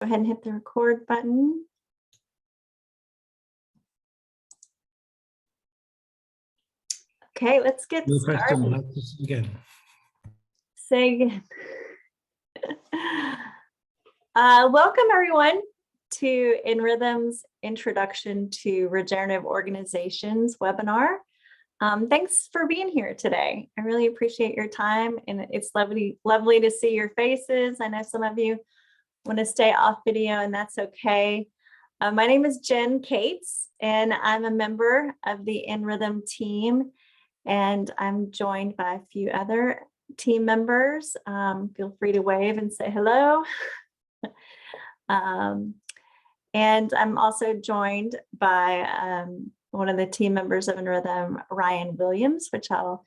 Go ahead and hit the record button. Okay, let's get started. Again. Say again. Welcome everyone to InRhythm's Introduction to Regenerative Organizations webinar. Thanks for being here today. I really appreciate your time, and it's lovely to see your faces. I know some of you want to stay off video, and that's okay. My name is Jen Cates, and I'm a member of the InRhythm team, and I'm joined by a few other team members. Feel free to wave and say hello. And I'm also joined by one of the team members of InRhythm, Ryan Williams, which I'll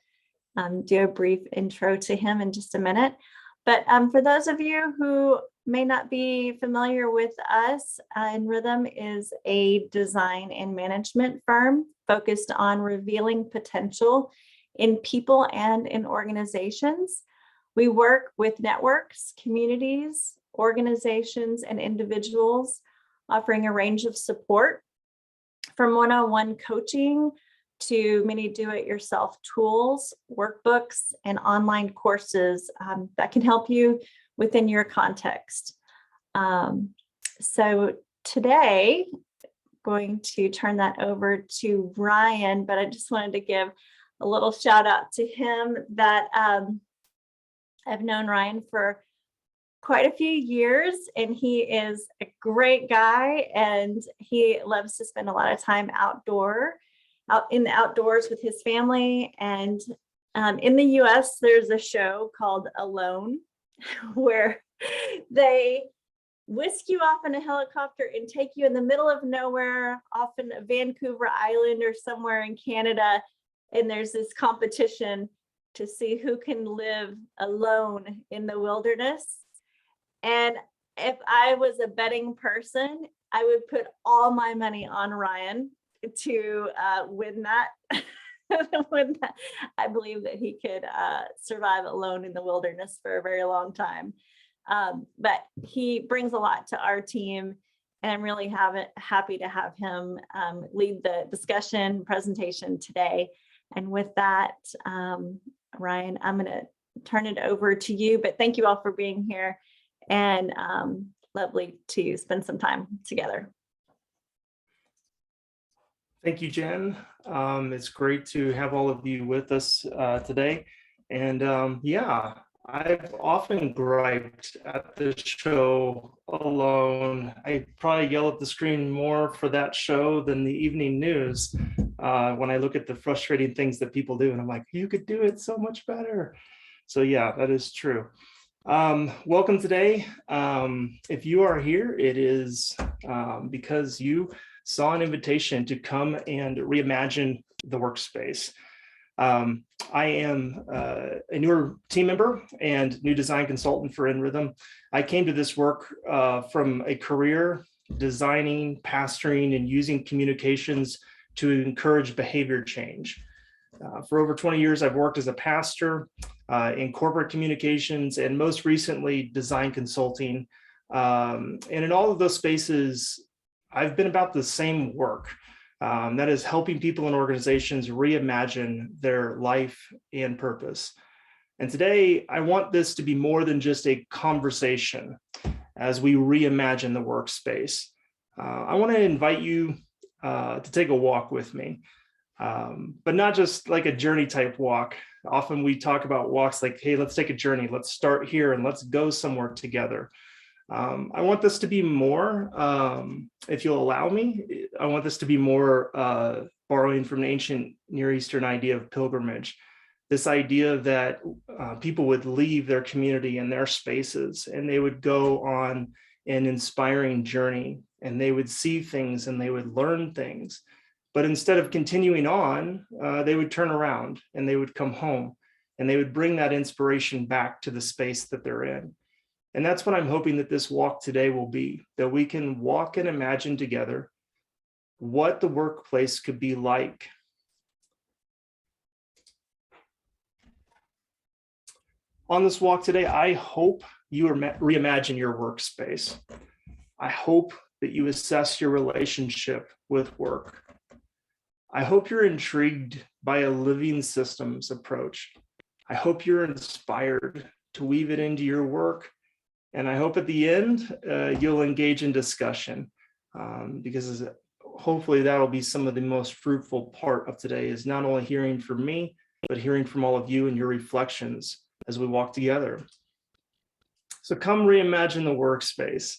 do a brief intro to him in just a minute. But for those of you who may not be familiar with us, InRhythm is a design and management firm focused on revealing potential in people and in organizations. We work with networks, communities, organizations, and individuals, offering a range of support from one-on-one coaching to many do-it-yourself tools, workbooks, and online courses that can help you within your context. So today, I'm going to turn that over to Ryan, but I just wanted to give a little shout out to him that I've known Ryan for quite a few years, and he is a great guy, and he loves to spend a lot of time out in the outdoors with his family. And in the US, there's a show called Alone, where they whisk you off in a helicopter and take you in the middle of nowhere, often Vancouver Island or somewhere in Canada. And there's this competition to see who can live alone in the wilderness. And if I was a betting person, I would put all my money on Ryan to win that. I believe that he could survive alone in the wilderness for a very long time. But he brings a lot to our team, and I'm really happy to have him lead the discussion presentation today. And with that, Ryan, I'm going to turn it over to you, but thank you all for being here, and lovely to spend some time together. Thank you, Jen. It's great to have all of you with us today. And yeah, I've often griped at the show Alone. I probably yell at the screen more for that show than the evening news when I look at the frustrating things that people do. And I'm like, you could do it so much better. So yeah, that is true. Welcome today. If you are here, it is because you saw an invitation to come and reimagine the workspace. I am a newer team member and new design consultant for InRhythm. I came to this work from a career designing, pastoring, and using communications to encourage behavior change. For over 20 years, I've worked as a pastor in corporate communications, and most recently design consulting. And in all of those spaces, I've been about the same work. That is helping people and organizations reimagine their life and purpose. And today, I want this to be more than just a conversation as we reimagine the workspace. I want to invite you to take a walk with me, but not just like a journey type walk. Often we talk about walks like, hey, let's take a journey. Let's start here and let's go somewhere together. I want this to be more, if you'll allow me, I want this to be more borrowing from an ancient Near Eastern idea of pilgrimage. This idea that people would leave their community and their spaces, and they would go on an inspiring journey, and they would see things and they would learn things. But instead of continuing on, they would turn around and they would come home, and they would bring that inspiration back to the space that they're in. And that's what I'm hoping that this walk today will be, that we can walk and imagine together what the workplace could be like. On this walk today, I hope you reimagine your workspace. I hope that you assess your relationship with work. I hope you're intrigued by a living systems approach. I hope you're inspired to weave it into your work. And I hope at the end, you'll engage in discussion, because hopefully that'll be some of the most fruitful part of today, is not only hearing from me, but hearing from all of you and your reflections as we walk together. So come reimagine the workspace.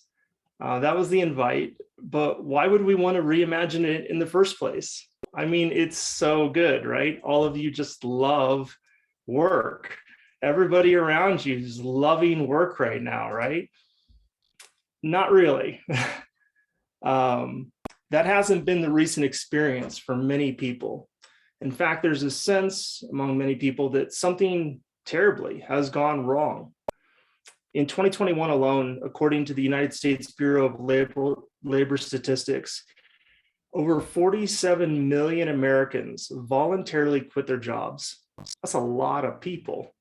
That was the invite, but why would we want to reimagine it in the first place? I mean, it's so good, right? All of you just love work. Everybody around you is loving work right now, right? Not really. That hasn't been the recent experience for many people. In fact, there's a sense among many people that something terribly has gone wrong. In 2021 alone, according to the United States Bureau of Labor Statistics, over 47 million Americans voluntarily quit their jobs. That's a lot of people.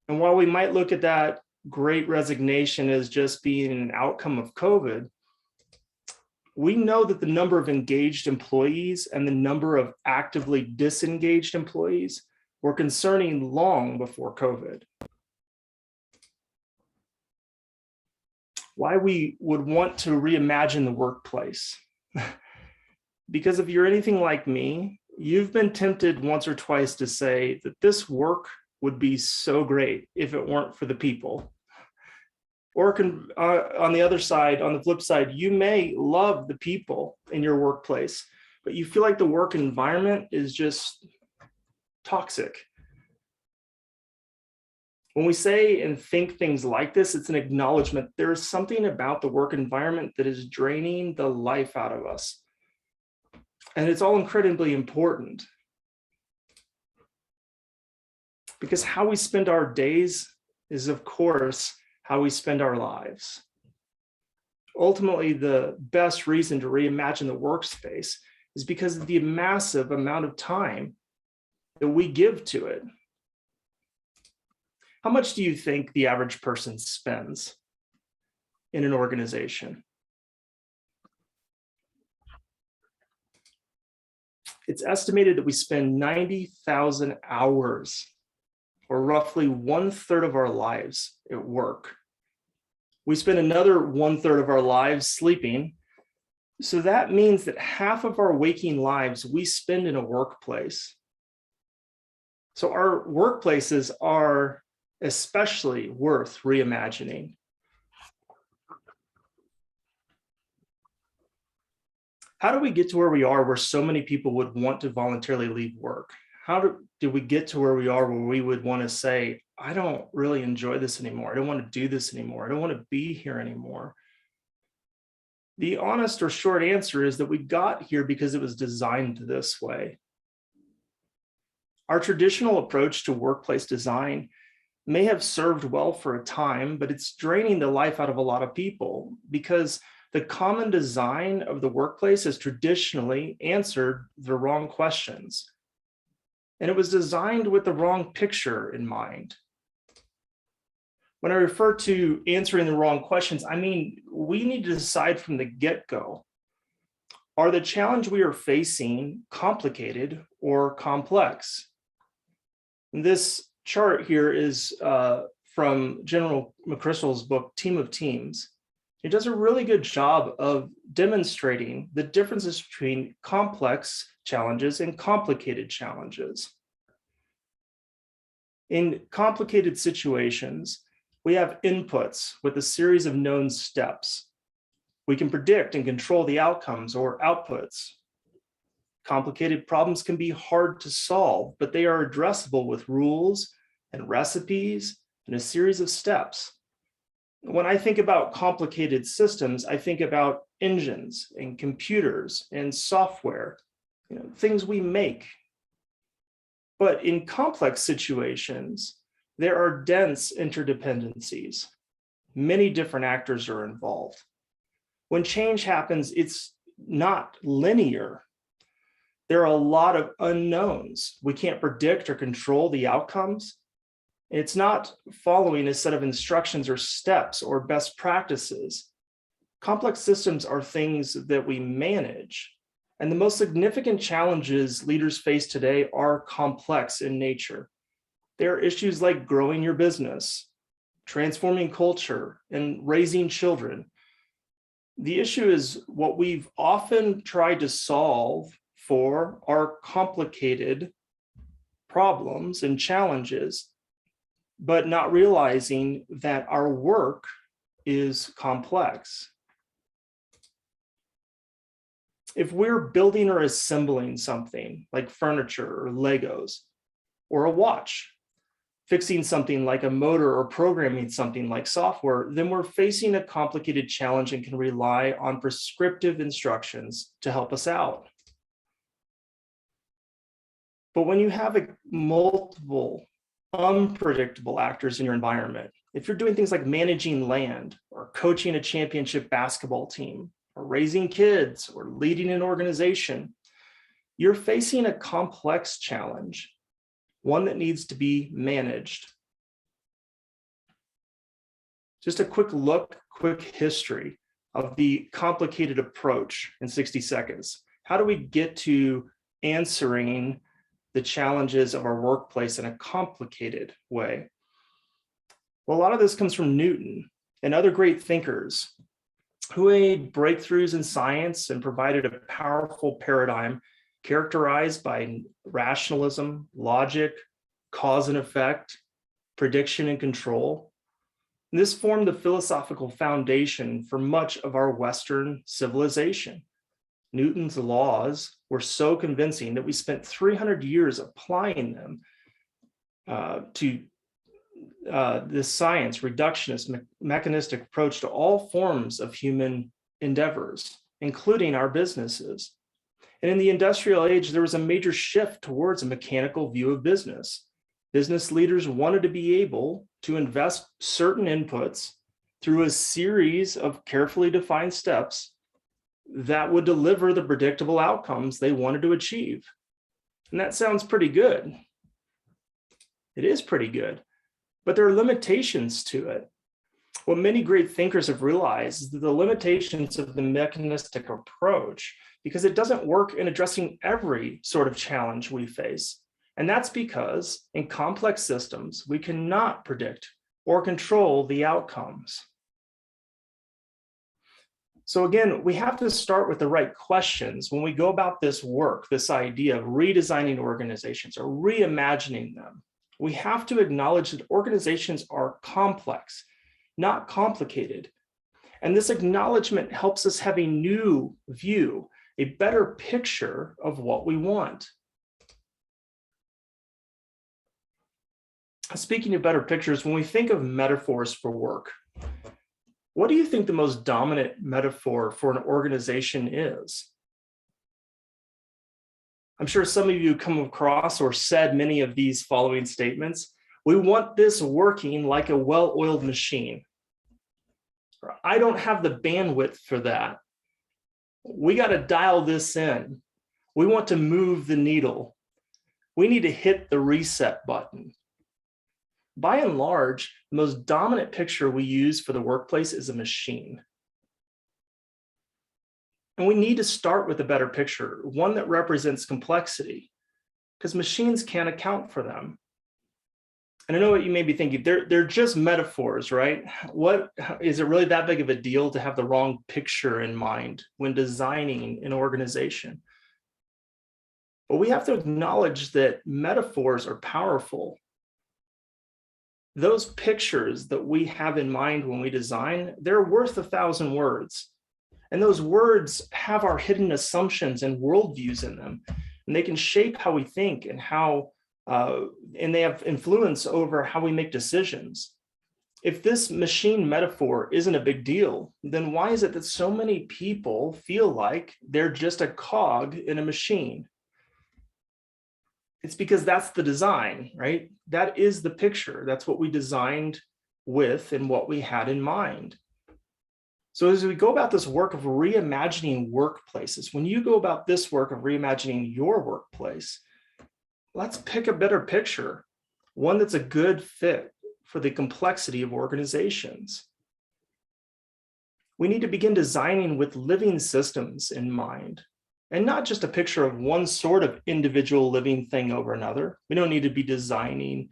And while we might look at that great resignation as just being an outcome of COVID, we know that the number of engaged employees and the number of actively disengaged employees were concerning long before COVID. Why we would want to reimagine the workplace? Because if you're anything like me, you've been tempted once or twice to say that this work would be so great if it weren't for the people. Or on the other side, on the flip side, you may love the people in your workplace, but you feel like the work environment is just toxic. When we say and think things like this, it's an acknowledgement there is something about the work environment that is draining the life out of us. And it's all incredibly important, because how we spend our days is, of course, how we spend our lives. Ultimately, the best reason to reimagine the workspace is because of the massive amount of time that we give to it. How much do you think the average person spends in an organization? It's estimated that we spend 90,000 hours, or roughly 1/3 of our lives, at work. We spend another 1/3 of our lives sleeping. So that means that half of our waking lives we spend in a workplace. So our workplaces are especially worth reimagining. How do we get to where we are, where so many people would want to voluntarily leave work? How did we get to where we are, where we would want to say, I don't really enjoy this anymore. I don't want to do this anymore. I don't want to be here anymore. The honest or short answer is that we got here because it was designed this way. Our traditional approach to workplace design may have served well for a time, but it's draining the life out of a lot of people, because the common design of the workplace has traditionally answered the wrong questions. And it was designed with the wrong picture in mind. When I refer to answering the wrong questions, I mean, we need to decide from the get-go, are the challenge we are facing complicated or complex? And this chart here is from General McChrystal's book, Team of Teams. It does a really good job of demonstrating the differences between complex challenges and complicated challenges. In complicated situations, we have inputs with a series of known steps. We can predict and control the outcomes or outputs. Complicated problems can be hard to solve, but they are addressable with rules and recipes and a series of steps. When I think about complicated systems, I think about engines and computers and software, things we make. But in complex situations, there are dense interdependencies. Many different actors are involved. When change happens, it's not linear. There are a lot of unknowns. We can't predict or control the outcomes. It's not following a set of instructions or steps or best practices. Complex systems are things that we manage. And the most significant challenges leaders face today are complex in nature. There are issues like growing your business, transforming culture, and raising children. The issue is what we've often tried to solve for are complicated problems and challenges, but not realizing that our work is complex. If we're building or assembling something like furniture or Legos or a watch, fixing something like a motor or programming something like software, then we're facing a complicated challenge and can rely on prescriptive instructions to help us out. But when you have multiple unpredictable actors in your environment, if you're doing things like managing land or coaching a championship basketball team or raising kids or leading an organization, you're facing a complex challenge, one that needs to be managed. Just a quick history of the complicated approach in 60 seconds. How do we get to answering the challenges of our workplace in a complicated way? Well, a lot of this comes from Newton and other great thinkers who made breakthroughs in science and provided a powerful paradigm characterized by rationalism, logic, cause and effect, prediction and control. And this formed the philosophical foundation for much of our Western civilization. Newton's laws were so convincing that we spent 300 years applying them to this science, reductionist, mechanistic approach to all forms of human endeavors, including our businesses. And in the industrial age, there was a major shift towards a mechanical view of business. Business leaders wanted to be able to invest certain inputs through a series of carefully defined steps that would deliver the predictable outcomes they wanted to achieve. And that sounds pretty good. It is pretty good, but there are limitations to it. What many great thinkers have realized is the limitations of the mechanistic approach, because it doesn't work in addressing every sort of challenge we face. And that's because in complex systems, we cannot predict or control the outcomes. So again, we have to start with the right questions when we go about this work, this idea of redesigning organizations or reimagining them. We have to acknowledge that organizations are complex, not complicated. And this acknowledgement helps us have a new view, a better picture of what we want. Speaking of better pictures, when we think of metaphors for work, what do you think the most dominant metaphor for an organization is? I'm sure some of you come across or said many of these following statements. We want this working like a well-oiled machine. I don't have the bandwidth for that. We got to dial this in. We want to move the needle. We need to hit the reset button. By and large, the most dominant picture we use for the workplace is a machine. And we need to start with a better picture, one that represents complexity, because machines can't account for them. And I know what you may be thinking, they're just metaphors, right? What is it really that big of a deal to have the wrong picture in mind when designing an organization? But we have to acknowledge that metaphors are powerful. Those pictures that we have in mind when we design, they're worth 1,000 words. And those words have our hidden assumptions and worldviews in them. And they can shape how we think and and they have influence over how we make decisions. If this machine metaphor isn't a big deal, then why is it that so many people feel like they're just a cog in a machine? It's because that's the design, right? That is the picture. That's what we designed with and what we had in mind. So as we go about this work of reimagining workplaces, when you go about this work of reimagining your workplace, let's pick a better picture, one that's a good fit for the complexity of organizations. we need to begin designing with living systems in mind, and not just a picture of one sort of individual living thing over another. We don't need to be designing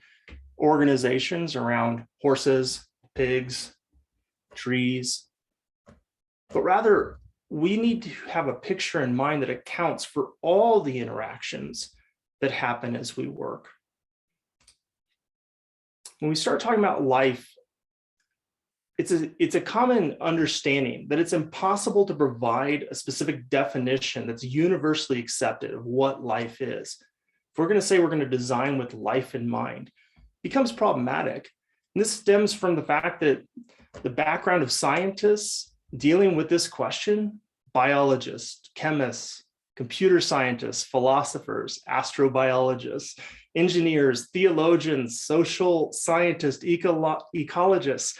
organizations around horses, pigs, trees, but rather we need to have a picture in mind that accounts for all the interactions that happen as we work. When we start talking about life, it's a common understanding that it's impossible to provide a specific definition that's universally accepted of what life is. If we're going to say we're going to design with life in mind, it becomes problematic. And this stems from the fact that the background of scientists dealing with this question, biologists, chemists, computer scientists, philosophers, astrobiologists, engineers, theologians, social scientists, ecologists,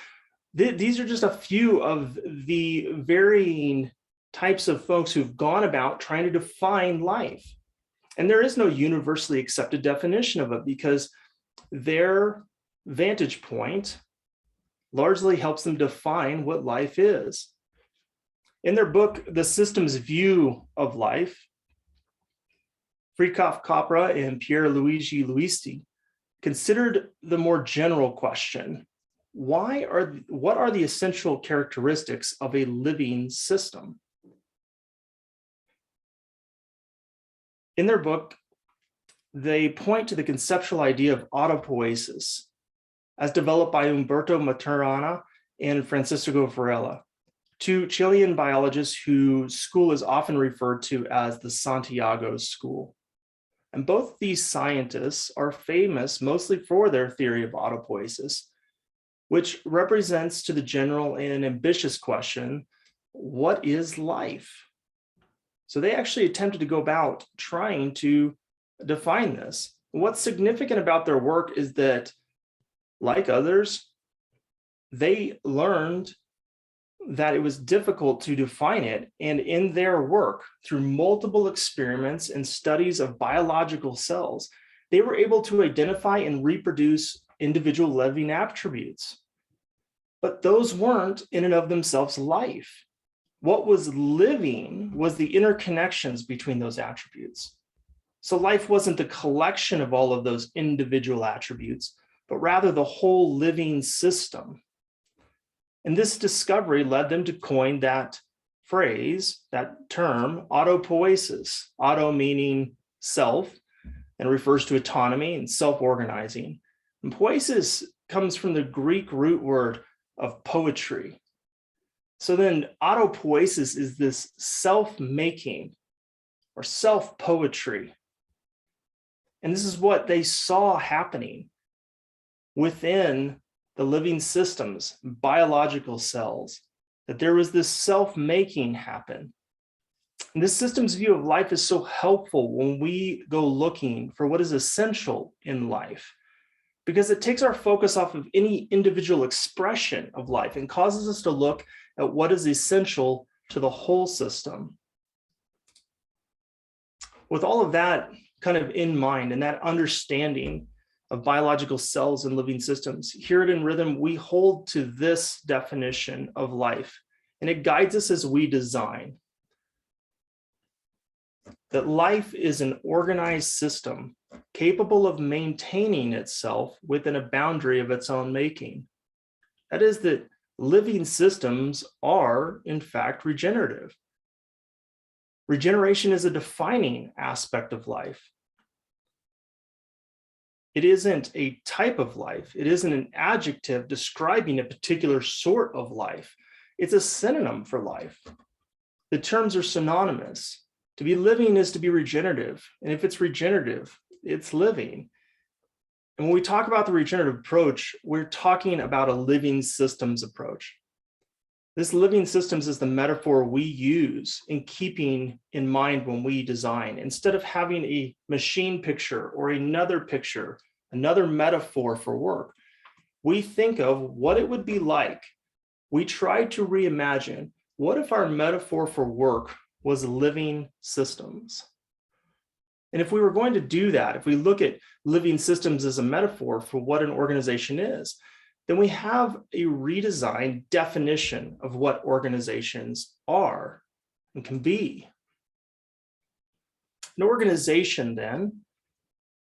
these are just a few of the varying types of folks who've gone about trying to define life. And there is no universally accepted definition of it because their vantage point largely helps them define what life is. In their book, The Systems View of Life, Freekopf Capra and Pier Luigi Luisti considered the more general question: what are the essential characteristics of a living system? In their book, they point to the conceptual idea of autopoiesis as developed by Umberto Maturana and Francisco Varela, two Chilean biologists whose school is often referred to as the Santiago School. And both these scientists are famous mostly for their theory of autopoiesis, which represents to the general and ambitious question, what is life? So they actually attempted to go about trying to define this. What's significant about their work is that, like others, they learned that it was difficult to define it, and in their work, through multiple experiments and studies of biological cells, they were able to identify and reproduce individual living attributes. But those weren't in and of themselves life. What was living was the interconnections between those attributes. So life wasn't the collection of all of those individual attributes, but rather the whole living system. And this discovery led them to coin that phrase, that term, autopoiesis, auto meaning self, and refers to autonomy and self-organizing. And poiesis comes from the Greek root word of poetry. So then autopoiesis is this self-making or self-poetry. And this is what they saw happening within the living systems, biological cells, that there was this self-making happen. And this systems view of life is so helpful when we go looking for what is essential in life, because it takes our focus off of any individual expression of life and causes us to look at what is essential to the whole system. With all of that kind of in mind and that understanding of biological cells and living systems, here at InRhythm, we hold to this definition of life, and it guides us as we design. That life is an organized system capable of maintaining itself within a boundary of its own making. That is, that living systems are, in fact, regenerative. Regeneration is a defining aspect of life. It isn't a type of life. It isn't an adjective describing a particular sort of life. It's a synonym for life. The terms are synonymous. To be living is to be regenerative. And if it's regenerative, it's living. And when we talk about the regenerative approach, we're talking about a living systems approach. This living systems is the metaphor we use in keeping in mind when we design. Instead of having a machine picture or another picture, another metaphor for work, we think of what it would be like. We try to reimagine, what if our metaphor for work was living systems? And if we were going to do that, if we look at living systems as a metaphor for what an organization is, then we have a redesigned definition of what organizations are and can be. An organization, then,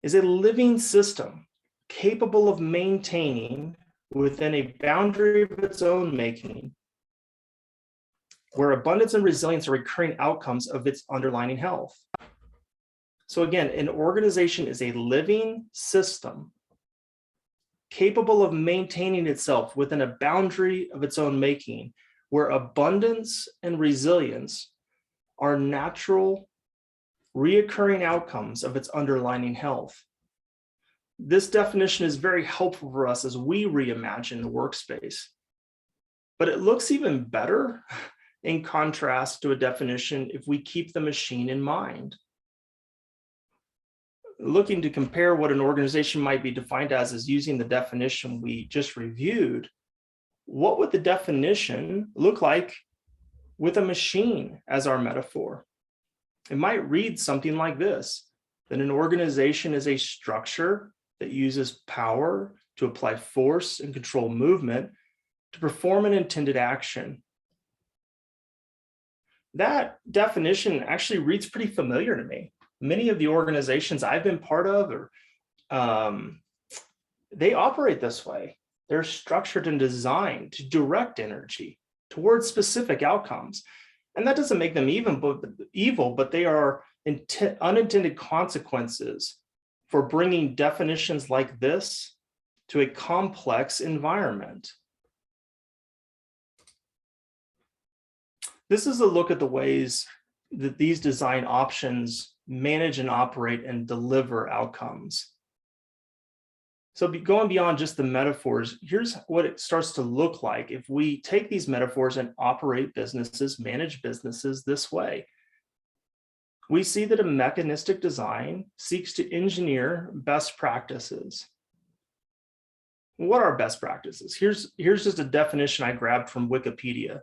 is a living system capable of maintaining within a boundary of its own making, where abundance and resilience are recurring outcomes of its underlying health. So again, an organization is a living system capable of maintaining itself within a boundary of its own making, where abundance and resilience are natural, reoccurring outcomes of its underlying health. This definition is very helpful for us as we reimagine the workspace. But it looks even better in contrast to a definition if we keep the machine in mind. Looking to compare what an organization might be defined as is using the definition we just reviewed, what would the definition look like with a machine as our metaphor? It might read something like this: that an organization is a structure that uses power to apply force and control movement to perform an intended action. That definition actually reads pretty familiar to me. Many of the organizations I've been part of, they operate this way. They're structured and designed to direct energy towards specific outcomes. And that doesn't make them evil, but they are unintended consequences for bringing definitions like this to a complex environment. This is a look at the ways that these design options manage and operate and deliver outcomes. So going beyond just the metaphors, here's what it starts to look like if we take these metaphors and operate businesses, manage businesses this way. We see that a mechanistic design seeks to engineer best practices. What are best practices? Here's just a definition I grabbed from Wikipedia.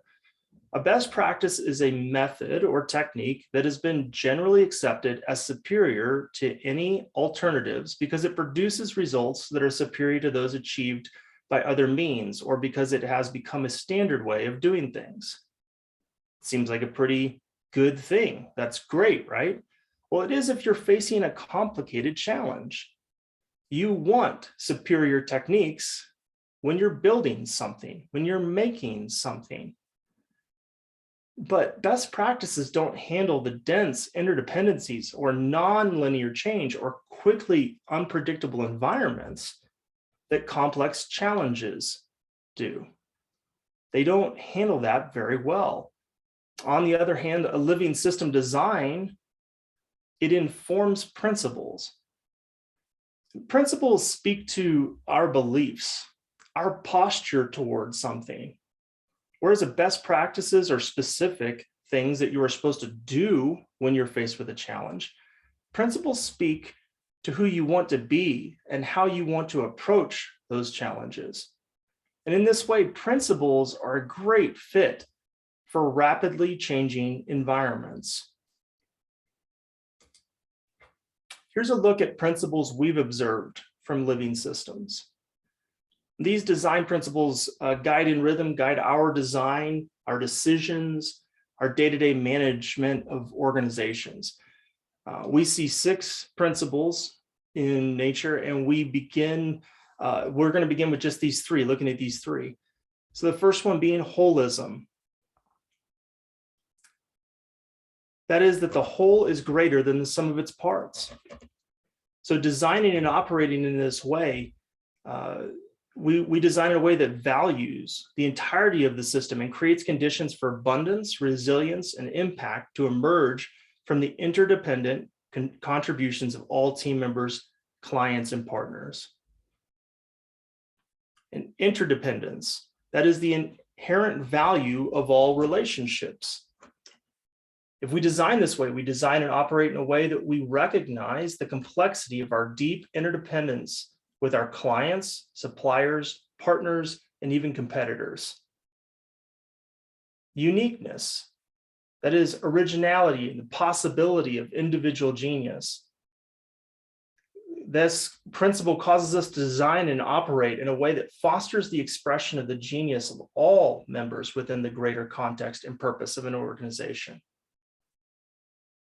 A best practice is a method or technique that has been generally accepted as superior to any alternatives because it produces results that are superior to those achieved by other means, or because it has become a standard way of doing things. Seems like a pretty good thing. That's great, right? Well, it is if you're facing a complicated challenge. You want superior techniques when you're building something, when you're making something. But best practices don't handle the dense interdependencies or non-linear change or quickly unpredictable environments that complex challenges do. They don't handle that very well. On the other hand, a living system design, it informs principles. Principles speak to our beliefs, our posture towards something. Whereas the best practices are specific things that you are supposed to do when you're faced with a challenge, principles speak to who you want to be and how you want to approach those challenges. And in this way, principles are a great fit for rapidly changing environments. Here's a look at principles we've observed from living systems. These design principles guide InRhythm, guide our design, our decisions, our day-to-day management of organizations. We see 6 principles in nature, and we're going to begin with just these 3, looking at these 3. So the first one being holism. That is that the whole is greater than the sum of its parts. So designing and operating in this way, we design in a way that values the entirety of the system and creates conditions for abundance, resilience, and impact to emerge from the interdependent contributions of all team members, clients, and partners. And interdependence, that is the inherent value of all relationships. If we design this way, we design and operate in a way that we recognize the complexity of our deep interdependence with our clients, suppliers, partners, and even competitors. Uniqueness, that is originality and the possibility of individual genius. this principle causes us to design and operate in a way that fosters the expression of the genius of all members within the greater context and purpose of an organization.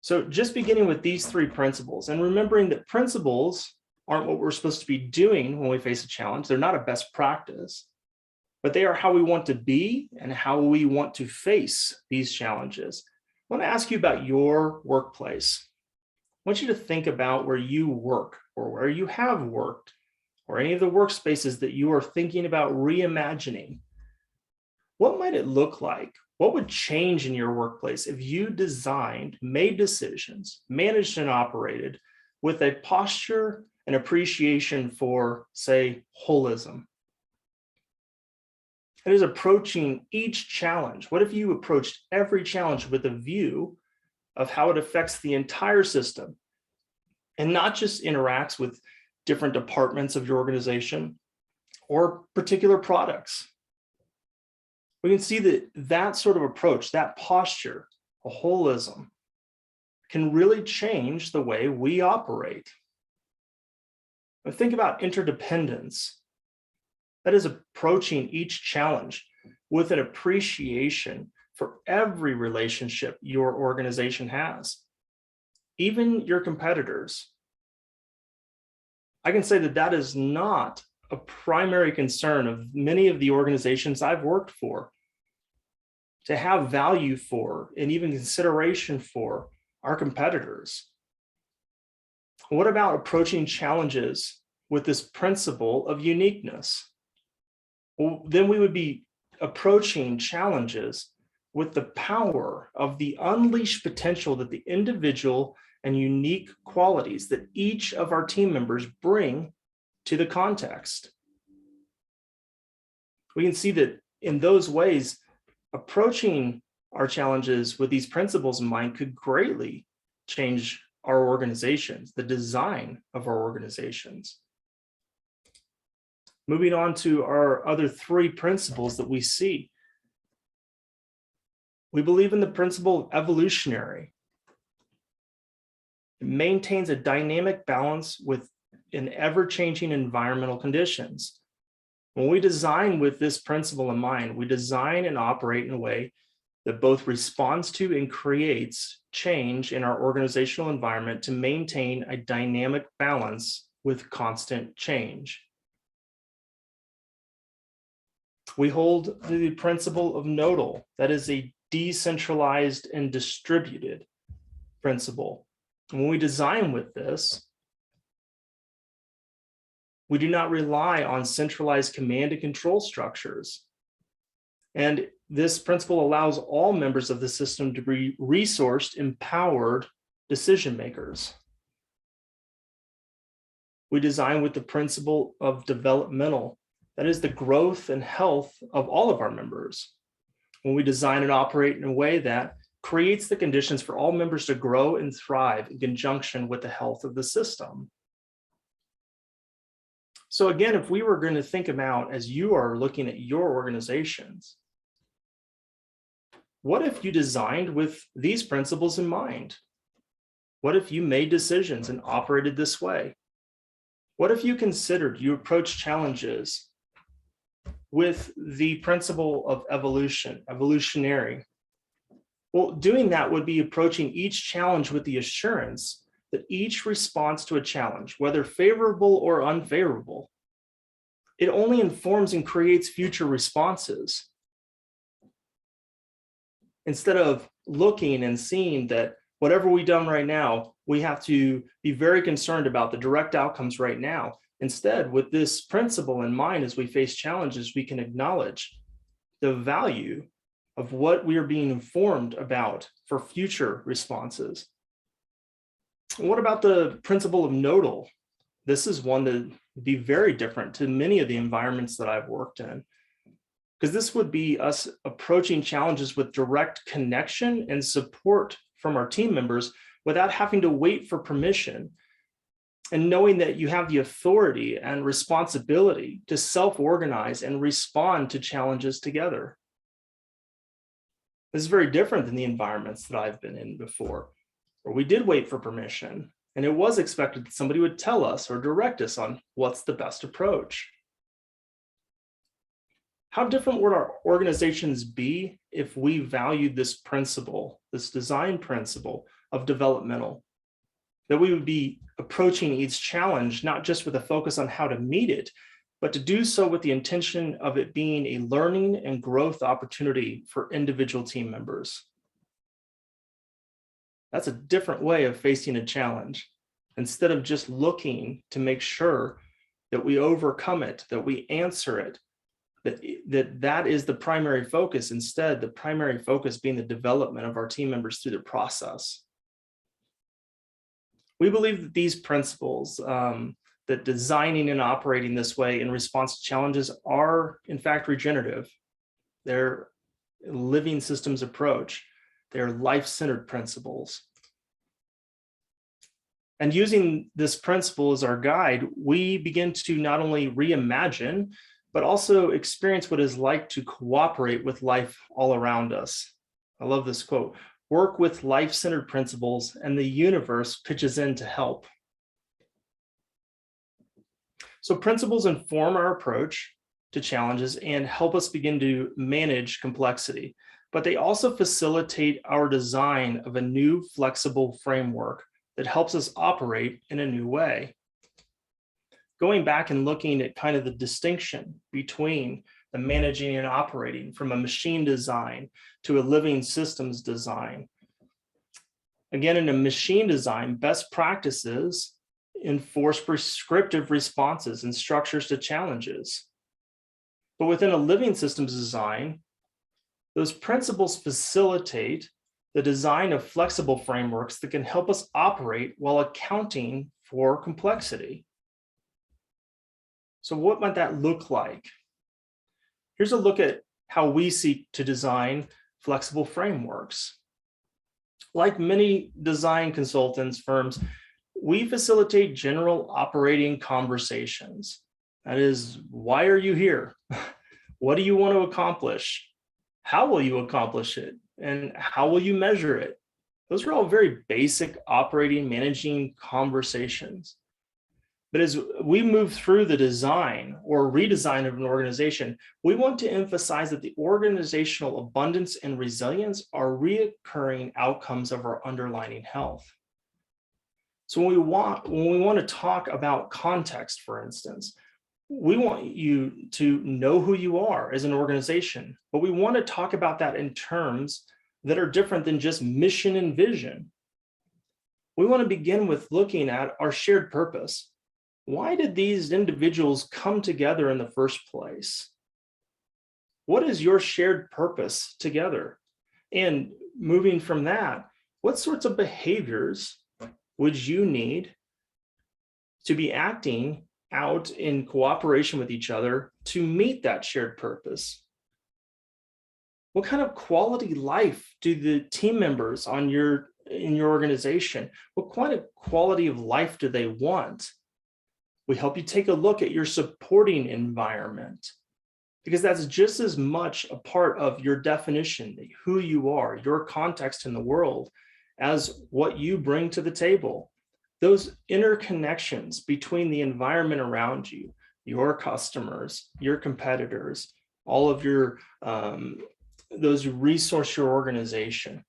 So just beginning with these three principles and remembering that principles aren't what we're supposed to be doing when we face a challenge. They're not a best practice, but they are how we want to be and how we want to face these challenges. I want to ask you about your workplace. I want you to think about where you work or where you have worked or any of the workspaces that you are thinking about reimagining. What might it look like? What would change in your workplace if you designed, made decisions, managed and operated with a posture and appreciation for, say, holism? It is approaching each challenge. What if you approached every challenge with a view of how it affects the entire system and not just interacts with different departments of your organization or particular products? We can see that that sort of approach, that posture, a holism, can really change the way we operate. And think about interdependence. That is approaching each challenge with an appreciation for every relationship your organization has, even your competitors. I can say that that is not a primary concern of many of the organizations I've worked for, to have value for and even consideration for our competitors. What about approaching challenges with this principle of uniqueness? Well, then we would be approaching challenges with the power of the unleashed potential that the individual and unique qualities that each of our team members bring to the context. We can see that in those ways, approaching our challenges with these principles in mind could greatly change our organizations, the design of our organizations. Moving on to our other three principles that we see. We believe in the principle of evolutionary. It maintains a dynamic balance within ever-changing environmental conditions. When we design with this principle in mind, we design and operate in a way that both responds to and creates change in our organizational environment to maintain a dynamic balance with constant change. We hold the principle of nodal, that is a decentralized and distributed principle. When we design with this, we do not rely on centralized command and control structures. And this principle allows all members of the system to be resourced, empowered decision makers. We design with the principle of developmental, that is the growth and health of all of our members. When we design and operate in a way that creates the conditions for all members to grow and thrive in conjunction with the health of the system. So again, if we were going to think about, as you are looking at your organizations, what if you designed with these principles in mind? What if you made decisions and operated this way? What if you considered you approach challenges with the principle of evolutionary? Well, doing that would be approaching each challenge with the assurance that each response to a challenge, whether favorable or unfavorable, it only informs and creates future responses. Instead of looking and seeing that whatever we've done right now, we have to be very concerned about the direct outcomes right now. Instead, with this principle in mind, as we face challenges, we can acknowledge the value of what we are being informed about for future responses. What about the principle of nodal? This is one that would be very different to many of the environments that I've worked in, because this would be us approaching challenges with direct connection and support from our team members without having to wait for permission, and knowing that you have the authority and responsibility to self-organize and respond to challenges together. This is very different than the environments that I've been in before, where we did wait for permission And it was expected that somebody would tell us or direct us on what's the best approach. How different would our organizations be if we valued this principle, this design principle of developmental? That we would be approaching each challenge, not just with a focus on how to meet it, but to do so with the intention of it being a learning and growth opportunity for individual team members. That's a different way of facing a challenge. Instead of just looking to make sure that we overcome it, that we answer it, that is the primary focus. Instead, the primary focus being the development of our team members through the process. We believe that these principles, that designing and operating this way in response to challenges are, in fact, regenerative. They're living systems approach. They're life-centered principles. And using this principle as our guide, we begin to not only reimagine, but also experience what it's like to cooperate with life all around us. I love this quote. Work with life-centered principles and the universe pitches in to help. So principles inform our approach to challenges and help us begin to manage complexity, but they also facilitate our design of a new flexible framework that helps us operate in a new way. Going back and looking at kind of the distinction between the managing and operating from a machine design to a living systems design. Again, in a machine design, best practices enforce prescriptive responses and structures to challenges. But within a living systems design, those principles facilitate the design of flexible frameworks that can help us operate while accounting for complexity. So what might that look like? Here's a look at how we seek to design flexible frameworks. Like many design consultants firms, we facilitate general operating conversations. That is, why are you here? What do you want to accomplish? How will you accomplish it? And how will you measure it? Those are all very basic operating, managing conversations. But as we move through the design or redesign of an organization, we want to emphasize that the organizational abundance and resilience are reoccurring outcomes of our underlying health. So when we want to talk about context, for instance, we want you to know who you are as an organization, but we want to talk about that in terms that are different than just mission and vision. We want to begin with looking at our shared purpose. Why did these individuals come together in the first place? What is your shared purpose together? And moving from that, what sorts of behaviors would you need to be acting out in cooperation with each other to meet that shared purpose? What kind of quality life do the team members in your organization, what kind of quality of life do they want? We help you take a look at your supporting environment, because that's just as much a part of your definition, who you are, your context in the world, as what you bring to the table. Those interconnections between the environment around you, your customers, your competitors, all of your those who resource your organization,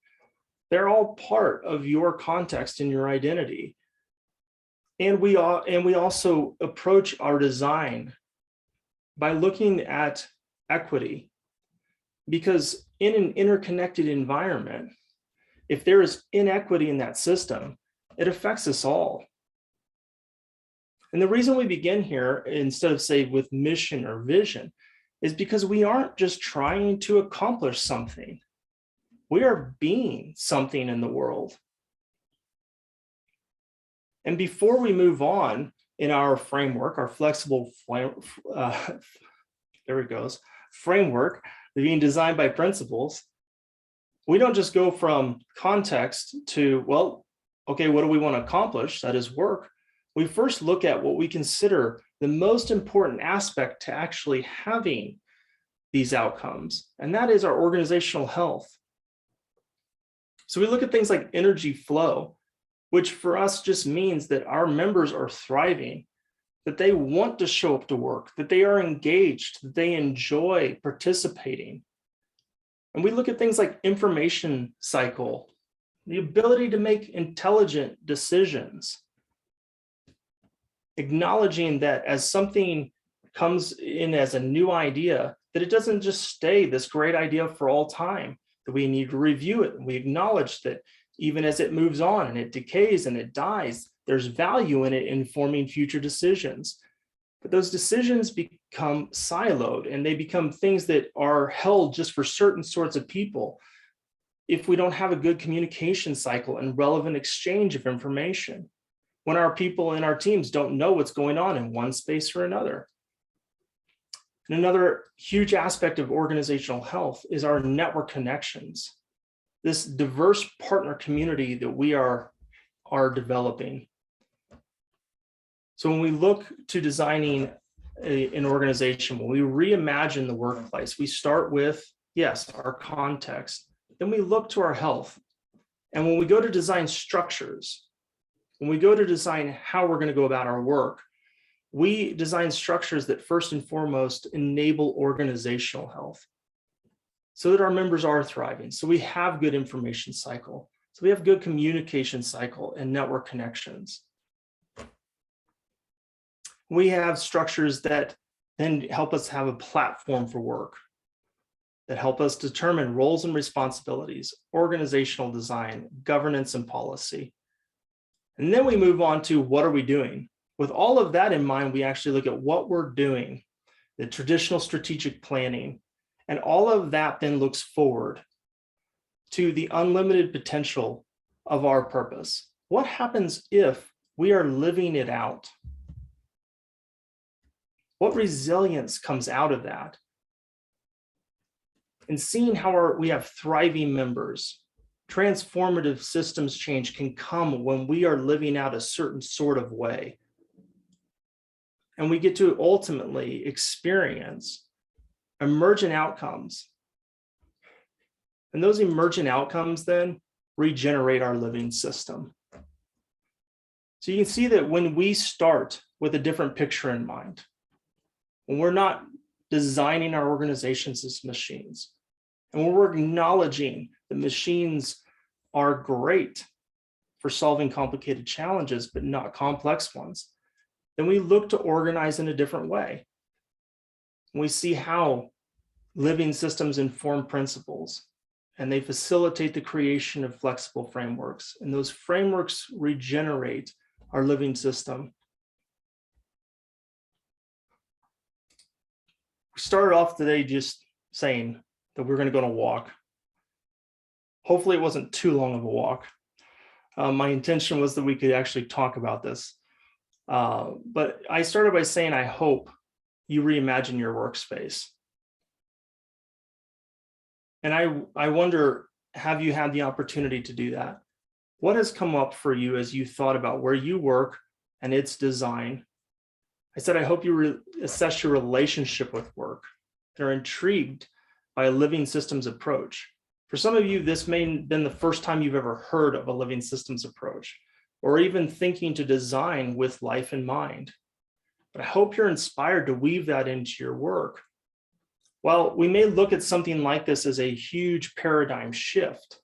they're all part of your context and your identity. And we also approach our design by looking at equity, because in an interconnected environment, if there is inequity in that system, it affects us all. And the reason we begin here, instead of say with mission or vision, is because we aren't just trying to accomplish something. We are being something in the world. And before we move on in our framework, our flexible, framework being designed by principles, we don't just go from context to, well, okay, what do we want to accomplish? That is work. We first look at what we consider the most important aspect to actually having these outcomes, and that is our organizational health. So we look at things like energy flow, which for us just means that our members are thriving, that they want to show up to work, that they are engaged, that they enjoy participating. And we look at things like information cycle, the ability to make intelligent decisions, acknowledging that as something comes in as a new idea, that it doesn't just stay this great idea for all time, that we need to review it. And we acknowledge that even as it moves on and it decays and it dies, there's value in it informing future decisions. But those decisions become siloed and they become things that are held just for certain sorts of people if we don't have a good communication cycle and relevant exchange of information, when our people in our teams don't know what's going on in one space or another. And another huge aspect of organizational health is our network connections, this diverse partner community that we are developing. So when we look to designing an organization, when we reimagine the workplace, we start with, yes, our context. Then we look to our health. And when we go to design structures, when we go to design how we're going to go about our work, we design structures that first and foremost enable organizational health so that our members are thriving. So we have good information cycle. So we have good communication cycle and network connections. We have structures that then help us have a platform for work, that help us determine roles and responsibilities, organizational design, governance, and policy. And then we move on to what are we doing? With all of that in mind, we actually look at what we're doing, the traditional strategic planning, and all of that then looks forward to the unlimited potential of our purpose. What happens if we are living it out? What resilience comes out of that? And seeing how we have thriving members, transformative systems change can come when we are living out a certain sort of way. And we get to ultimately experience emergent outcomes. And those emergent outcomes then regenerate our living system. So you can see that when we start with a different picture in mind, when we're not designing our organizations as machines, and when we're acknowledging the machines are great for solving complicated challenges, but not complex ones, then we look to organize in a different way. We see how living systems inform principles, and they facilitate the creation of flexible frameworks, and those frameworks regenerate our living system. We started off today just saying that we're going to go on a walk. Hopefully it wasn't too long of a walk. My intention was that we could actually talk about this. But I started by saying, I hope you reimagine your workspace. And I wonder, have you had the opportunity to do that? What has come up for you as you thought about where you work and its design? I said, I hope you assess your relationship with work and are intrigued by a living systems approach. For some of you, this may have been the first time you've ever heard of a living systems approach, or even thinking to design with life in mind. But I hope you're inspired to weave that into your work. While we may look at something like this as a huge paradigm shift,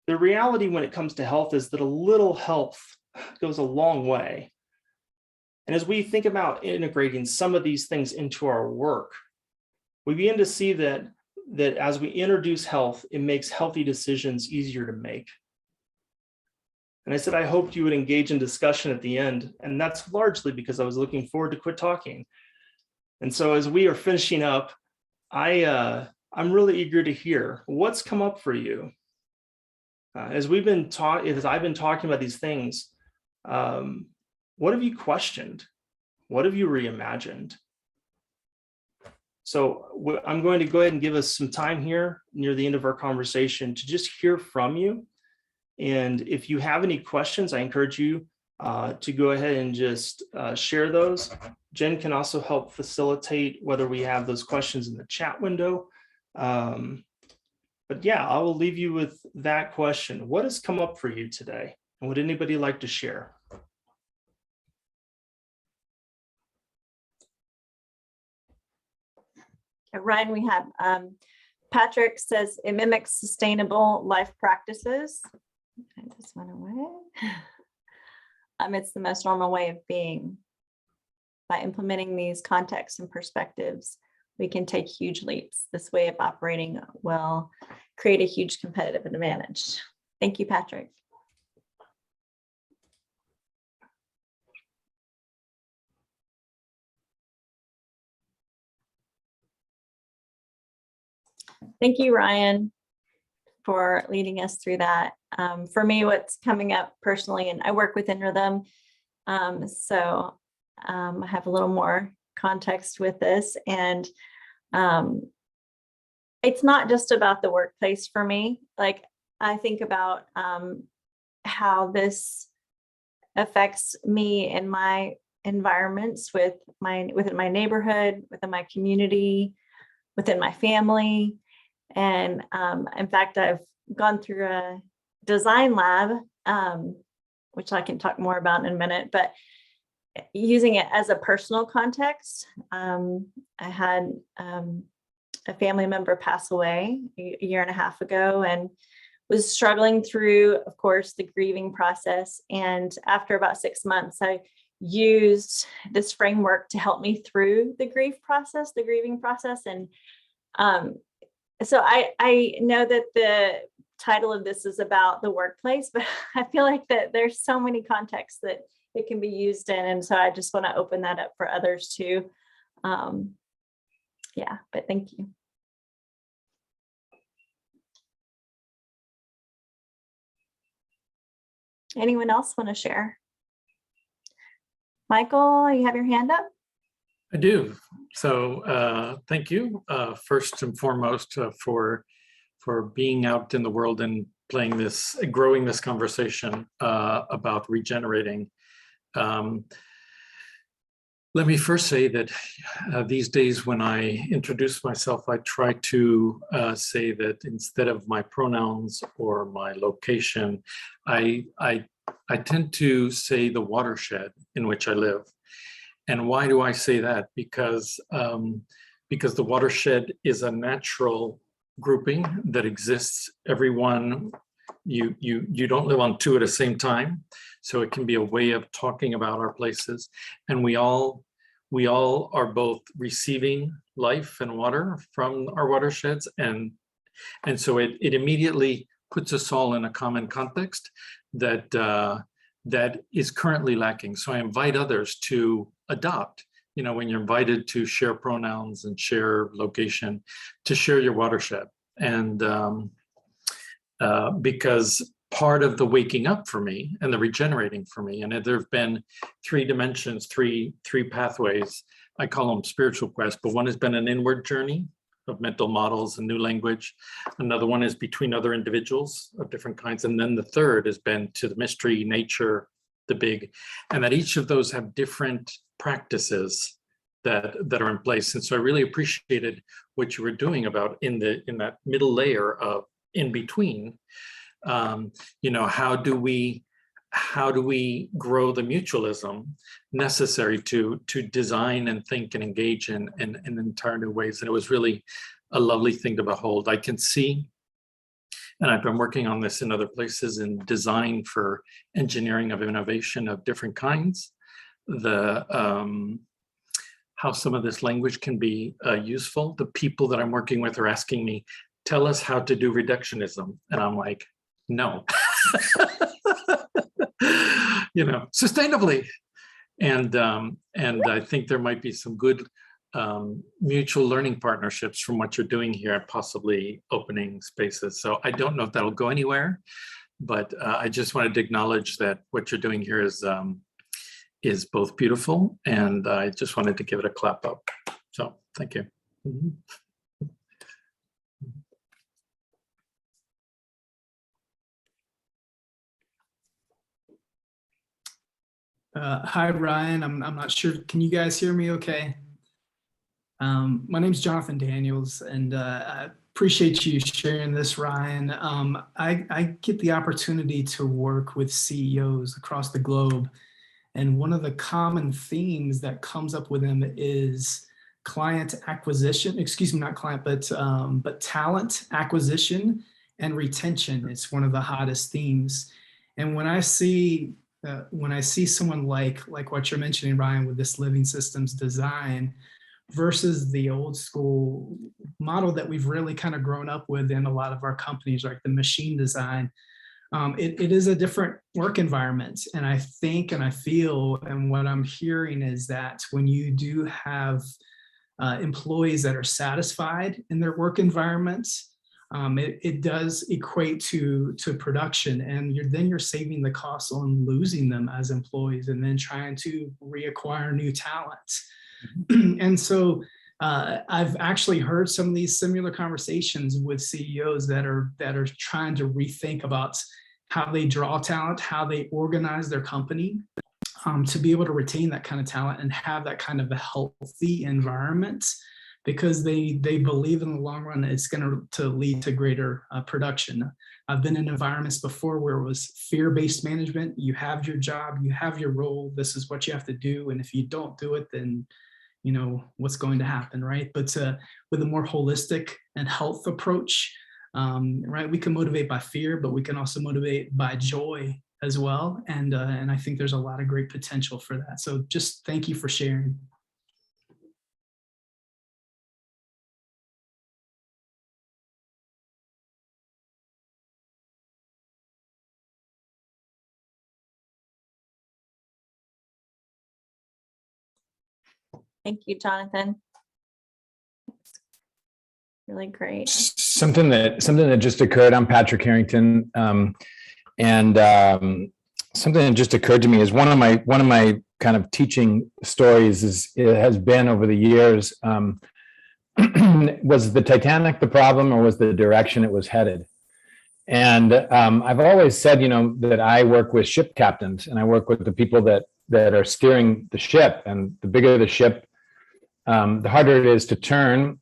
the reality when it comes to health is that a little health goes a long way. And as we think about integrating some of these things into our work, we begin to see that as we introduce health, it makes healthy decisions easier to make. And I said, I hoped you would engage in discussion at the end. And that's largely because I was looking forward to quit talking. And so as we are finishing up, I'm really eager to hear what's come up for you. As I've been talking about these things, what have you questioned? What have you reimagined? So I'm going to go ahead and give us some time here near the end of our conversation to just hear from you. And if you have any questions, I encourage you to go ahead and just share those. Jen can also help facilitate whether we have those questions in the chat window. But yeah, I will leave you with that question. What has come up for you today? And would anybody like to share? Ryan, we have Patrick says it mimics sustainable life practices. I just went away. It's the most normal way of being. By implementing these contexts and perspectives, we can take huge leaps. This way of operating will create a huge competitive advantage. Thank you, Patrick. Thank you, Ryan, for leading us through that. For me, what's coming up personally, and I work with InRhythm, so I have a little more context with this, and it's not just about the workplace for me. Like, I think about how this affects me in my environments within my neighborhood, within my community, within my family. And in fact, I've gone through a design lab, which I can talk more about in a minute, but using it as a personal context. I had a family member pass away a year and a half ago, and was struggling through, of course, the grieving process. And after about 6 months, I used this framework to help me through the grieving process. And so I know that the title of this is about the workplace, but I feel like that there's so many contexts that it can be used in. And so I just want to open that up for others too. Yeah, but thank you. Anyone else want to share? Michael, you have your hand up? I do. So thank you, first and foremost, for being out in the world and growing this conversation about regenerating. Let me first say that these days when I introduce myself, I try to say that instead of my pronouns or my location, I tend to say the watershed in which I live. And why do I say that? Because the watershed is a natural grouping that exists. Everyone, you don't live on two at the same time. So it can be a way of talking about our places. And we all are both receiving life and water from our watersheds. And so it immediately puts us all in a common context that is currently lacking. So I invite others to adopt, when you're invited to share pronouns and share location, to share your watershed. And because part of the waking up for me and the regenerating for me, and there have been 3 dimensions, three pathways, I call them spiritual quests, but one has been an inward journey of mental models and new language. Another one is between other individuals of different kinds. And then the third has been to the mystery, nature, the big, and that each of those have different practices that are in place. And so I really appreciated what you were doing about in that middle layer of in between. How do we grow the mutualism necessary to design and think and engage in entire new ways? And it was really a lovely thing to behold. I can see, and I've been working on this in other places, in design for engineering of innovation of different kinds, how some of this language can be useful. The people that I'm working with are asking me, tell us how to do reductionism. And I'm like, no. Sustainably. And I think there might be some good mutual learning partnerships from what you're doing here, and possibly opening spaces. So I don't know if that'll go anywhere, but I just wanted to acknowledge that what you're doing here is both beautiful, and I just wanted to give it a clap up. So thank you. Mm-hmm. Hi, Ryan. I'm not sure. Can you guys hear me okay? My name's Jonathan Daniels, and appreciate you sharing this, Ryan. I get the opportunity to work with CEOs across the globe. And one of the common themes that comes up with them is client acquisition, excuse me, not client, but talent acquisition and retention. It's one of the hottest themes. And when I see someone like what you're mentioning, Ryan, with this living systems design versus the old school model that we've really kind of grown up with in a lot of our companies, like the machine design, it is a different work environment. And I think and I feel, and what I'm hearing is that when you do have employees that are satisfied in their work environments, it does equate to production, and then you're saving the cost on losing them as employees and then trying to reacquire new talent. And so I've actually heard some of these similar conversations with CEOs that are trying to rethink about how they draw talent, how they organize their company, to be able to retain that kind of talent and have that kind of a healthy environment, because they believe in the long run it's going to lead to greater production. I've been in environments before where it was fear-based management. You have your job, you have your role, this is what you have to do, and if you don't do it, then you know what's going to happen, right? But with a more holistic and health approach, right, we can motivate by fear, but we can also motivate by joy as well. And I think there's a lot of great potential for that. So just thank you for sharing. Thank you, Jonathan. Really great. Something that just occurred. I'm Patrick Harrington, and something that just occurred to me is one of my kind of teaching stories has been over the years. Was the Titanic the problem, or was the direction it was headed? And I've always said, you know, that I work with ship captains, and I work with the people that are steering the ship. And the bigger the ship, the harder it is to turn.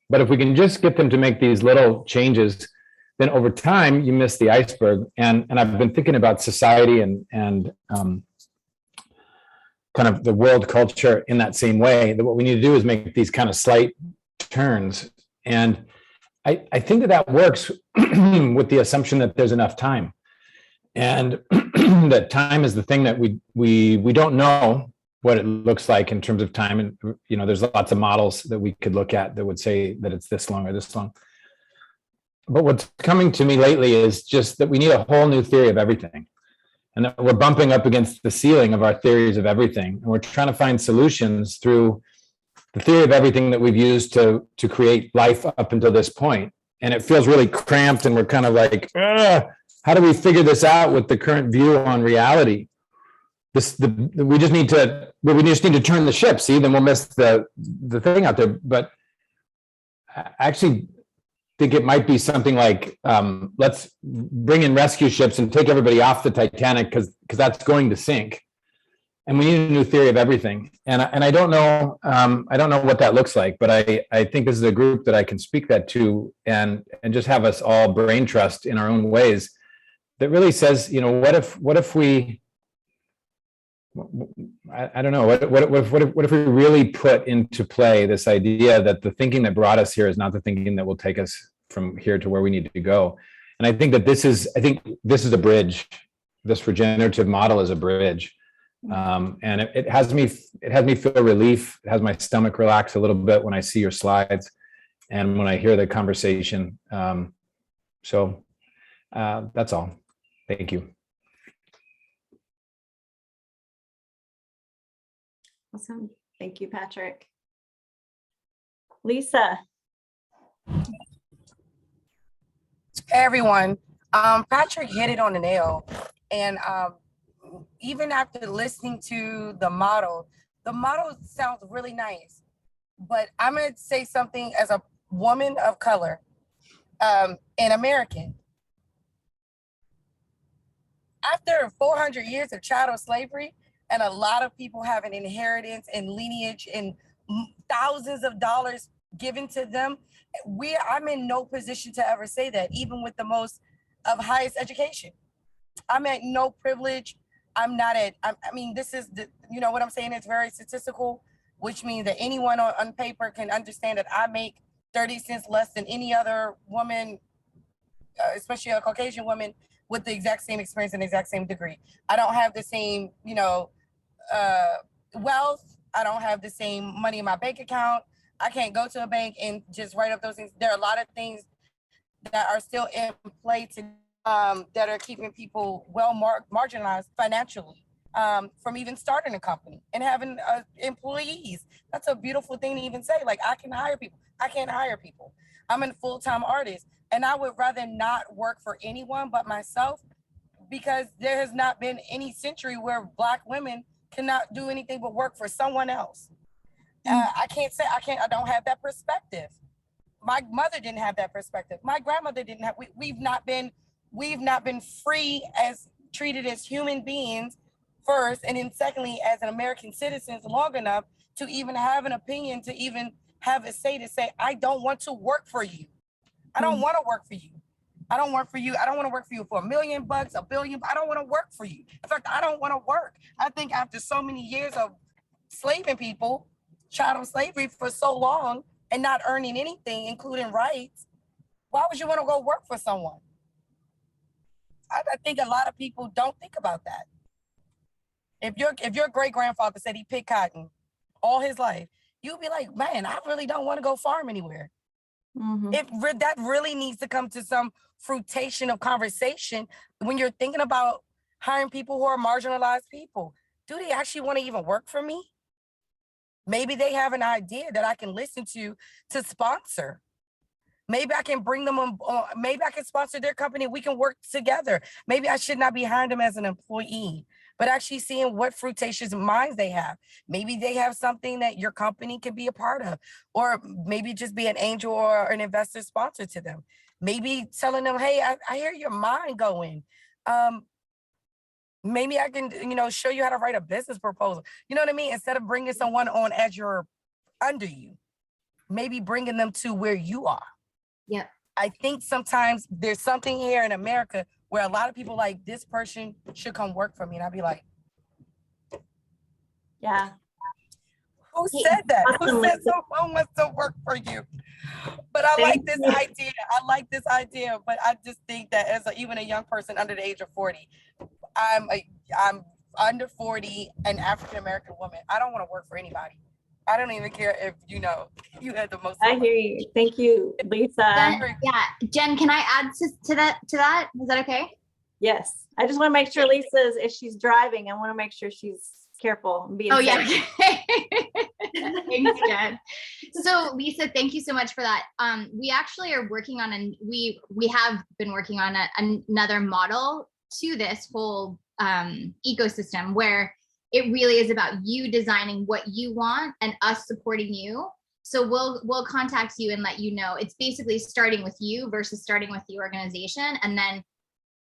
But if we can just get them to make these little changes, then over time you miss the iceberg. And I've been thinking about society and kind of the world culture in that same way, that what we need to do is make these kind of slight turns. And I think that works with the assumption that there's enough time, and that time is the thing that we don't know what it looks like in terms of time. And, you know, there's lots of models that we could look at that would say that it's this long or this long. But what's coming to me lately is just that we need a whole new theory of everything. And that we're bumping up against the ceiling of our theories of everything. And we're trying to find solutions through the theory of everything that we've used to create life up until this point. And it feels really cramped, and we're kind of like, how do we figure this out with the current view on reality? We just need to turn the ship. See, then we'll miss the thing out there. But I actually think it might be something like, let's bring in rescue ships and take everybody off the Titanic because that's going to sink. And we need a new theory of everything. And I don't know what that looks like, but I think this is a group that I can speak that to and just have us all brain trust in our own ways. That really says, you know, what if we, I don't know, what if we really put into play this idea that the thinking that brought us here is not the thinking that will take us from here to where we need to go. And I think that this is a bridge. This regenerative model is a bridge. And it has me feel relief. It has my stomach relax a little bit when I see your slides and when I hear the conversation. So that's all. Thank you. Awesome. Thank you, Patrick. Lisa. Hey, everyone. Patrick hit it on the nail. And even after listening to the model sounds really nice. But I'm going to say something as a woman of color and American. After 400 years of chattel slavery, and a lot of people have an inheritance and lineage and thousands of dollars given to them, I'm in no position to ever say that, even with the most of highest education. I'm at no privilege. I'm not at, I mean, this is the, you know what I'm saying? It's very statistical, which means that anyone on paper can understand that I make 30 cents less than any other woman, especially a Caucasian woman with the exact same experience and the exact same degree. I don't have the same, you know, wealth. I don't have the same money in my bank account. I can't go to a bank and just write up those things. There are a lot of things that are still in play to that are keeping people well marginalized financially from even starting a company and having employees. That's a beautiful thing to even say. Like, I can hire people. I can't hire people. I'm a full-time artist, and I would rather not work for anyone but myself, because there has not been any century where Black women cannot do anything but work for someone else. I don't have that perspective. My mother didn't have that perspective. My grandmother didn't have. We've not been free as treated as human beings first, and then secondly as an American citizens long enough to even have an opinion, to even have a say to say, I don't want to work for you. I don't want to work for you. I don't work for you. I don't want to work for you for $1 million, $1 billion. I don't want to work for you. In fact, I don't want to work. I think after so many years of slaving people, chattel slavery for so long and not earning anything, including rights, why would you want to go work for someone? I think a lot of people don't think about that. If your great grandfather said he picked cotton all his life, you'd be like, man, I really don't want to go farm anywhere. That really needs to come to some fruition of conversation when you're thinking about hiring people who are marginalized people. Do they actually want to even work for me? Maybe they have an idea that I can listen to sponsor. Maybe I can bring them on, maybe I can sponsor their company. We can work together. Maybe I should not be hiring them as an employee, but actually seeing what fruitacious minds they have. Maybe they have something that your company can be a part of, or maybe just be an angel or an investor sponsor to them. Maybe telling them, hey, I hear your mind going. Maybe I can, show you how to write a business proposal. You know what I mean? Instead of bringing someone on as you're under you, maybe bringing them to where you are. Yep. I think sometimes there's something here in America where a lot of people like, this person should come work for me. And I'd be like, yeah. Who said that? Who said someone wants to work for you? But I like this idea. I like this idea. But I just think that as even a young person under the age of 40, I'm under 40, an African-American woman. I don't want to work for anybody. I don't even care if you had the most. I hear you. Thank you, Lisa. Jen, can I add to that? Is that okay? Yes. I just want to make sure Lisa's, if she's driving, I want to make sure she's careful and being safe. Yeah. Thanks, Jen. So Lisa, thank you so much for that. We actually are working on, we have been working on another model to this whole ecosystem where it really is about you designing what you want and us supporting you. So we'll contact you and let you know. It's basically starting with you versus starting with the organization, and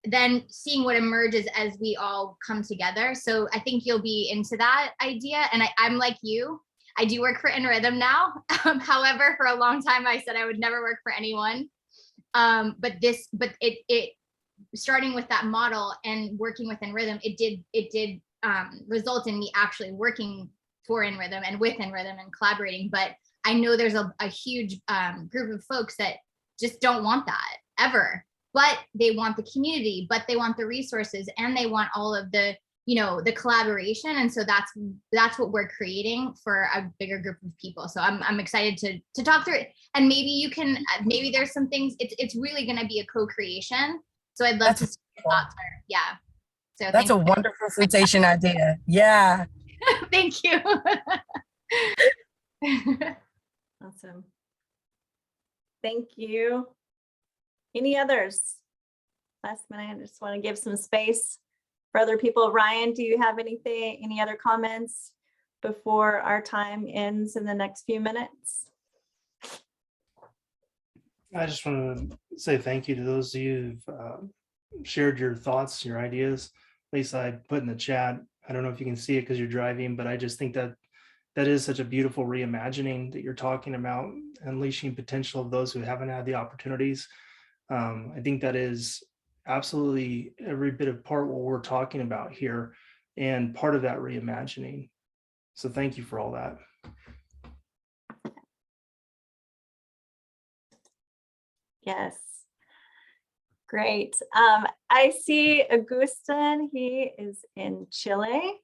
then seeing what emerges as we all come together. So I think you'll be into that idea. And I'm like you. I do work for InRhythm now. However, for a long time I said I would never work for anyone. But it starting with that model and working with InRhythm, it did result in me actually working for InRhythm and with InRhythm and collaborating. But I know there's a huge group of folks that just don't want that ever, but they want the community, but they want the resources, and they want all of the, the collaboration. And so that's what we're creating for a bigger group of people. So I'm excited to talk through it. And maybe there's some things, it's really going to be a co-creation. So I'd love to see your thoughts there. Yeah. So that's a wonderful fruitation idea. Yeah. Thank you. Awesome. Thank you. Any others? Last minute, I just want to give some space for other people. Ryan, do you have any other comments before our time ends in the next few minutes? I just want to say thank you to those of you who've shared your thoughts, your ideas. Lisa, I put in the chat, I don't know if you can see it because you're driving, but I just think that that is such a beautiful reimagining that you're talking about, unleashing potential of those who haven't had the opportunities. I think that is absolutely every bit of part what we're talking about here, and part of that reimagining. So thank you for all that. Yes. Great. I see Agustin, he is in Chile.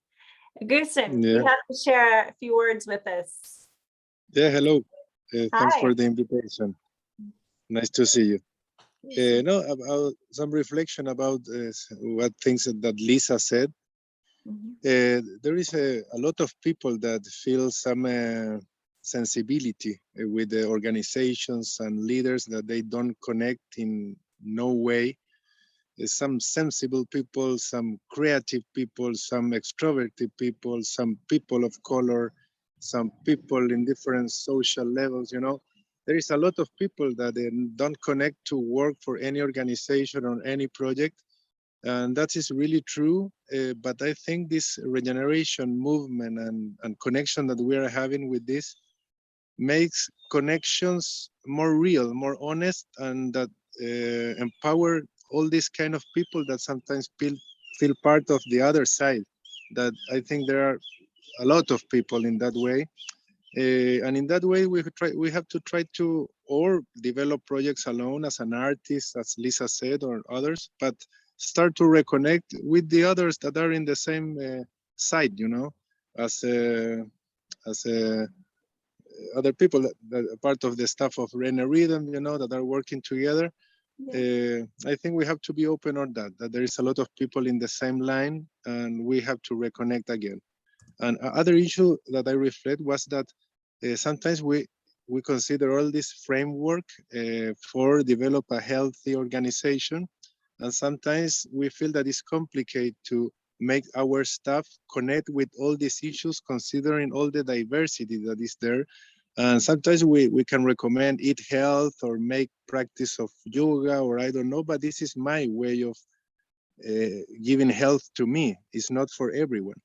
Agustin, you have to share a few words with us. Yeah, hello. Thanks Hi. for the invitation. Nice to see you. No, about some reflection about what things that Lisa said. There is a lot of people that feel some sensibility with the organizations and leaders that they don't connect in no way. Some sensible people, some creative people, some extroverted people, some people of color, some people in different social levels, you know. There is a lot of people that don't connect to work for any organization or any project. And that is really true. But I think this regeneration movement and connection that we are having with this makes connections more real, more honest, and that empower all these kind of people that sometimes feel part of the other side. That I think there are a lot of people in that way. And in that way, we have to try to or develop projects alone as an artist, as Lisa said, or others, but start to reconnect with the others that are in the same side, you know, as other people that are part of the staff of InRhythm, you know, that are working together. I think we have to be open on that there is a lot of people in the same line, and we have to reconnect again. And other issue that I reflect was that sometimes we consider all this framework for develop a healthy organization, and sometimes we feel that it's complicated to make our staff connect with all these issues, considering all the diversity that is there. And sometimes we can recommend eat health or make practice of yoga, or I don't know, but this is my way of giving health to me. It's not for everyone.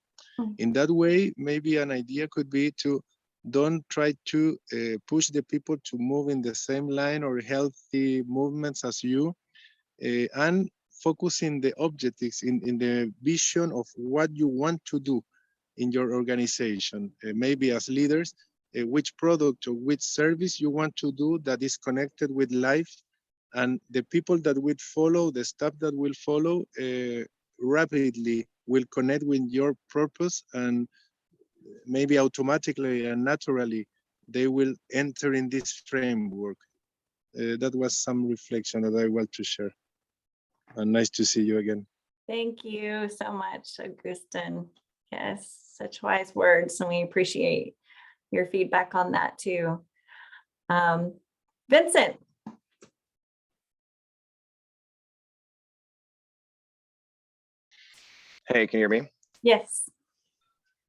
In that way, maybe an idea could be to don't try to push the people to move in the same line or healthy movements as you, and focus in the objectives, in the vision of what you want to do in your organization. Maybe as leaders, which product or which service you want to do that is connected with life, and the people that will follow, the staff that will follow, rapidly will connect with your purpose, and maybe automatically and naturally they will enter in this framework. That was some reflection that I want to share. And nice to see you again. Thank you so much, Agustin. Yes, such wise words, and we appreciate your feedback on that too. Vincent. Hey, can you hear me? Yes.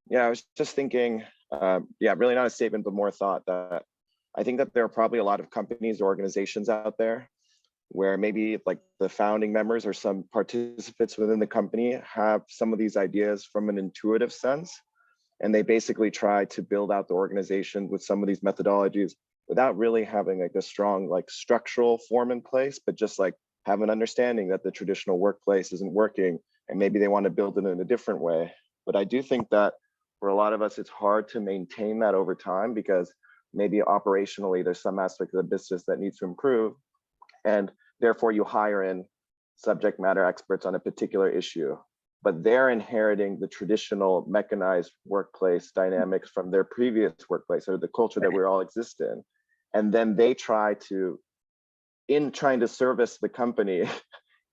Yeah, I was just thinking, really not a statement, but more thought that I think that there are probably a lot of companies or organizations out there where maybe like the founding members or some participants within the company have some of these ideas from an intuitive sense. And they basically try to build out the organization with some of these methodologies without really having like a strong like structural form in place, but just like have an understanding that the traditional workplace isn't working, and maybe they want to build it in a different way. But I do think that for a lot of us, it's hard to maintain that over time, because maybe operationally there's some aspect of the business that needs to improve, and therefore you hire in subject matter experts on a particular issue, but they're inheriting the traditional mechanized workplace dynamics from their previous workplace, or the culture that we all exist in. And then they try to, in trying to service the company,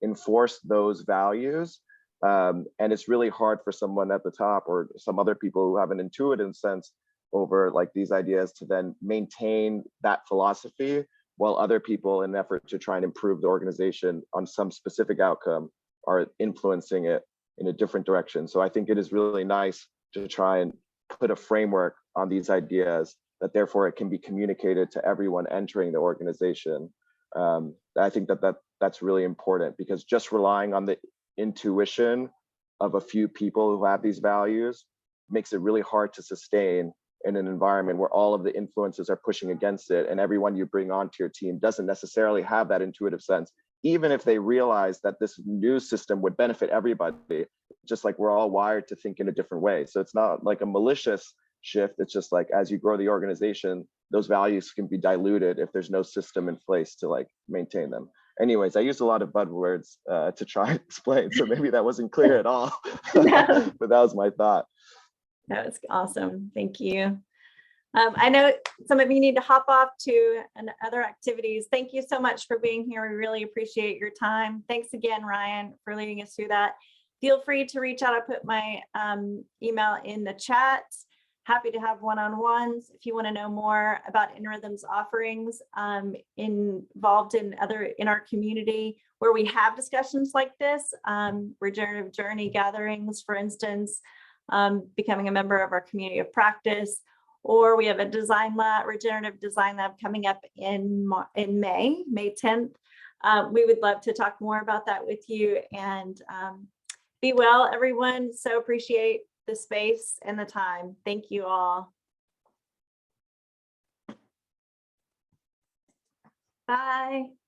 enforce those values. And it's really hard for someone at the top or some other people who have an intuitive sense over like these ideas to then maintain that philosophy, while other people, in an effort to try and improve the organization on some specific outcome, are influencing it in a different direction. So I think it is really nice to try and put a framework on these ideas, that therefore it can be communicated to everyone entering the organization. I think that's really important, because just relying on the intuition of a few people who have these values makes it really hard to sustain in an environment where all of the influences are pushing against it, and everyone you bring onto your team doesn't necessarily have that intuitive sense, even if they realize that this new system would benefit everybody, just like we're all wired to think in a different way. So it's not like a malicious shift. It's just like, as you grow the organization, those values can be diluted if there's no system in place to like maintain them. Anyways, I used a lot of buzzwords to try and explain, so maybe that wasn't clear at all, No. but that was my thought. That was awesome. Thank you. I know some of you need to hop off to other activities. Thank you so much for being here. We really appreciate your time. Thanks again, Ryan, for leading us through that. Feel free to reach out. I put my email in the chat. Happy to have one-on-ones. If you want to know more about InRhythm's offerings involved in our community where we have discussions like this, regenerative journey gatherings, for instance, becoming a member of our community of practice, or we have a design lab, regenerative design lab coming up in May 10th. We would love to talk more about that with you, and be well, everyone. So appreciate the space and the time. Thank you all. Bye.